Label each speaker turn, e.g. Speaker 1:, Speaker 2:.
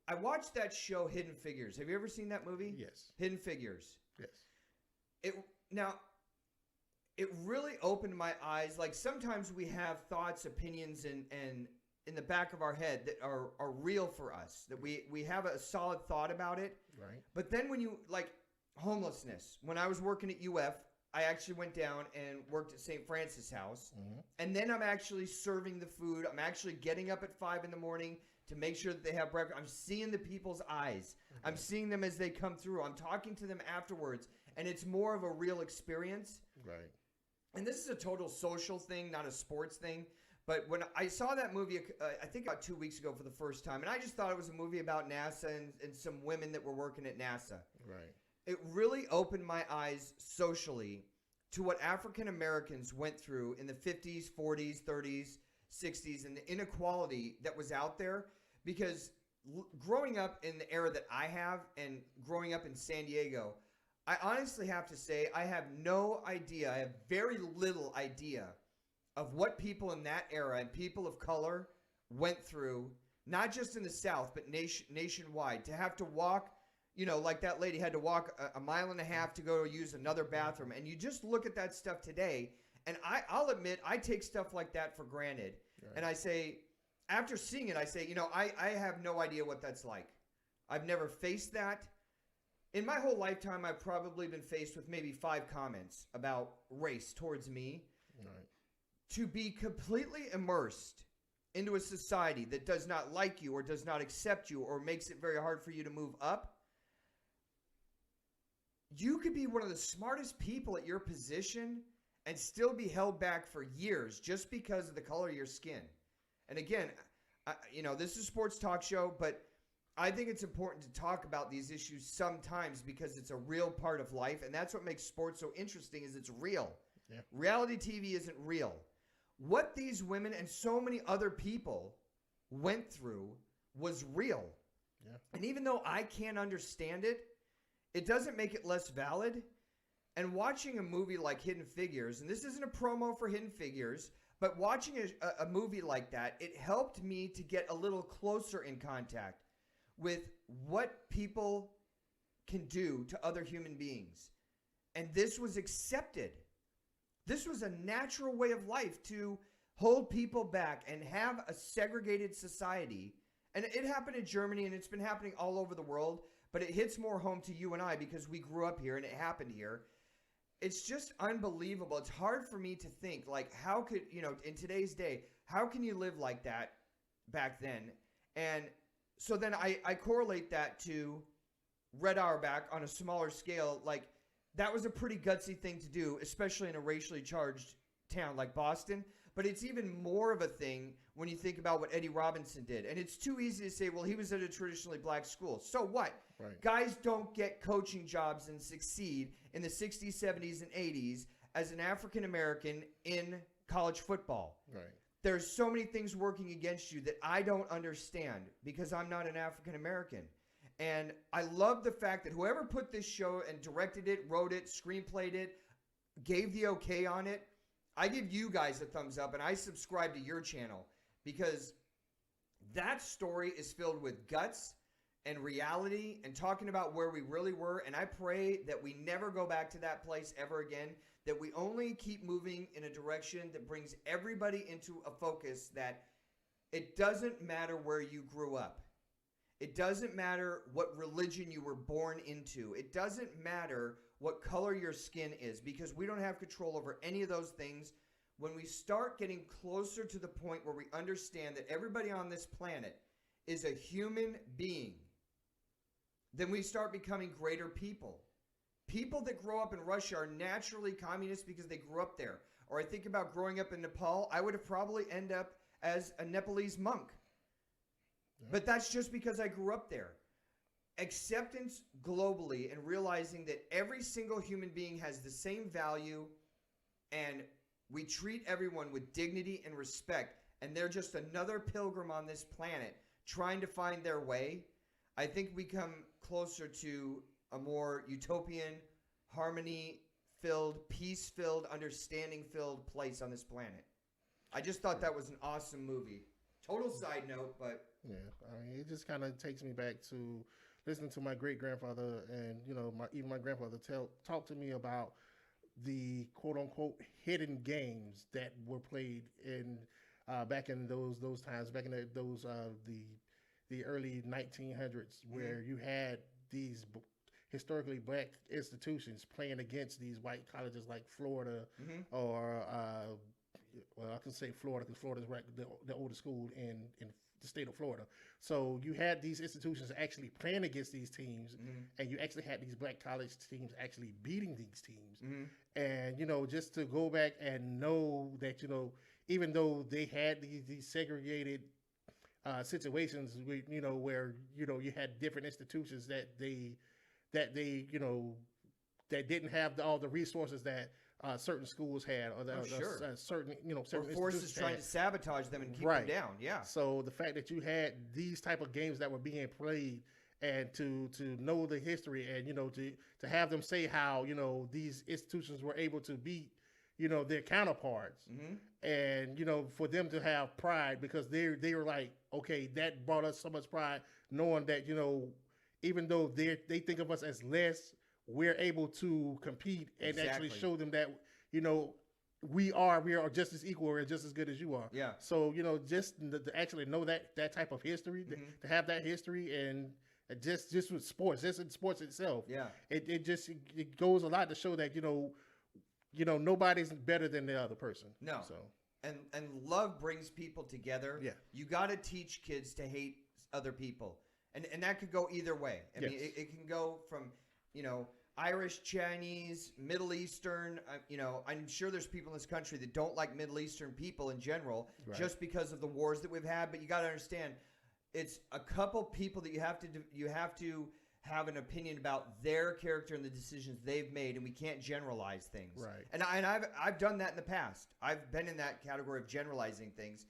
Speaker 1: I watched that show Hidden Figures. Have you ever seen that movie?
Speaker 2: Yes.
Speaker 1: Hidden Figures.
Speaker 2: Yes.
Speaker 1: It really opened my eyes. Like sometimes we have thoughts, opinions, and in the back of our head that are real for us. That we have a solid thought about it.
Speaker 2: Right.
Speaker 1: But then when you like homelessness, when I was working at UF, I actually went down and worked at St. Francis House.
Speaker 2: Mm-hmm.
Speaker 1: And then I'm actually serving the food. I'm actually getting up at 5 in the morning to make sure that they have breakfast. I'm seeing the people's eyes.
Speaker 2: Okay.
Speaker 1: I'm seeing them as they come through. I'm talking to them afterwards. And it's more of a real experience.
Speaker 2: Right.
Speaker 1: And this is a total social thing, not a sports thing. But when I saw that movie, I think about 2 weeks ago for the first time, and I just thought it was a movie about NASA and some women that were working at NASA.
Speaker 2: Right.
Speaker 1: It really opened my eyes socially to what African Americans went through in the 50s, 40s, 30s, 60s, and the inequality that was out there. Because growing up in the era that I have and growing up in San Diego, I honestly have to say I have no idea. I have very little idea of what people in that era and people of color went through, not just in the South, but nationwide. To have to walk, like that lady had to walk a mile and a half to go use another bathroom. And you just look at that stuff today, and I'll admit I take stuff like that for granted. Right. And I say, after seeing it, I say, I have no idea what that's like. I've never faced that. In my whole lifetime, I've probably been faced with maybe 5 comments about race towards me.
Speaker 2: Right.
Speaker 1: To be completely immersed into a society that does not like you or does not accept you or makes it very hard for you to move up, you could be one of the smartest people at your position and still be held back for years just because of the color of your skin. And again, this is a sports talk show, but I think it's important to talk about these issues sometimes because it's a real part of life, and that's what makes sports so interesting is it's real.
Speaker 2: Yeah.
Speaker 1: Reality TV isn't real. What these women and so many other people went through was real.
Speaker 2: Yeah.
Speaker 1: And even though I can't understand it, it doesn't make it less valid. And watching a movie like Hidden Figures, and this isn't a promo for Hidden Figures, but watching a movie like that, it helped me to get a little closer in contact with what people can do to other human beings. And this was accepted. This was a natural way of life to hold people back and have a segregated society. And it happened in Germany, and it's been happening all over the world, but it hits more home to you and I because we grew up here and it happened here. It's just unbelievable. It's hard for me to think, like, how could, in today's day, how can you live like that back then? And so then I correlate that to Red Auerbach on a smaller scale. Like, that was a pretty gutsy thing to do, especially in a racially charged town like Boston. But it's even more of a thing when you think about what Eddie Robinson did. And it's too easy to say, well, he was at a traditionally black school. So what?
Speaker 2: Right.
Speaker 1: Guys don't get coaching jobs and succeed in the 60s, 70s, and 80s as an African American in college football.
Speaker 2: Right.
Speaker 1: There's so many things working against you that I don't understand because I'm not an African American. And I love the fact that whoever put this show and directed it, wrote it, screenplayed it, gave the okay on it, I give you guys a thumbs up, and I subscribe to your channel because that story is filled with guts and reality and talking about where we really were. And I pray that we never go back to that place ever again, that we only keep moving in a direction that brings everybody into a focus that it doesn't matter where you grew up. It doesn't matter what religion you were born into. It doesn't matter what color your skin is because we don't have control over any of those things. When we start getting closer to the point where we understand that everybody on this planet is a human being, then we start becoming greater people. People that grow up in Russia are naturally communist because they grew up there. Or I think about growing up in Nepal, I would have probably ended up as a Nepalese monk. Yeah. But that's just because I grew up there. Acceptance globally and realizing that every single human being has the same value and we treat everyone with dignity and respect and they're just another pilgrim on this planet trying to find their way, I think we come closer to a more utopian, harmony-filled, peace-filled, understanding-filled place on this planet. I just thought that was an awesome movie. Total side note, but
Speaker 2: Yeah, I mean, it just kind of takes me back to listening to my great grandfather and even my grandfather talk to me about the quote unquote hidden games that were played in back in those times, back in the early 1900s, where you had these historically black institutions playing against these white colleges like Florida or well, I can say Florida because Florida is right, the oldest school in the state of Florida. So you had these institutions actually playing against these teams, and you actually had these black college teams actually beating these teams. And just to go back and know that even though they had these segregated situations, where you had different institutions that they that didn't have all the resources that certain schools had, or certain certain
Speaker 1: forces trying to sabotage them and keep them down. Yeah.
Speaker 2: So the fact that you had these type of games that were being played, and to know the history, and to have them say how these institutions were able to beat their counterparts, and for them to have pride because they were like, okay, that brought us so much pride, knowing that even though they think of us as less, we're able to compete and actually show them that we are just as equal or just as good as you are.
Speaker 1: Yeah.
Speaker 2: So just to actually know that type of history, to have that history, and just with sports, just in sports itself, it goes a lot to show that nobody's better than the other person.
Speaker 1: No.
Speaker 2: So
Speaker 1: and love brings people together.
Speaker 2: Yeah.
Speaker 1: You got to teach kids to hate other people, and that could go either way. I mean, it can go from Irish, Chinese, Middle Eastern. I'm sure there's people in this country that don't like Middle Eastern people in general, just because of the wars that we've had. But you got to understand, it's a couple people that you have to have an opinion about their character and the decisions they've made, and we can't generalize things.
Speaker 2: Right.
Speaker 1: And I've done that in the past. I've been in that category of generalizing things.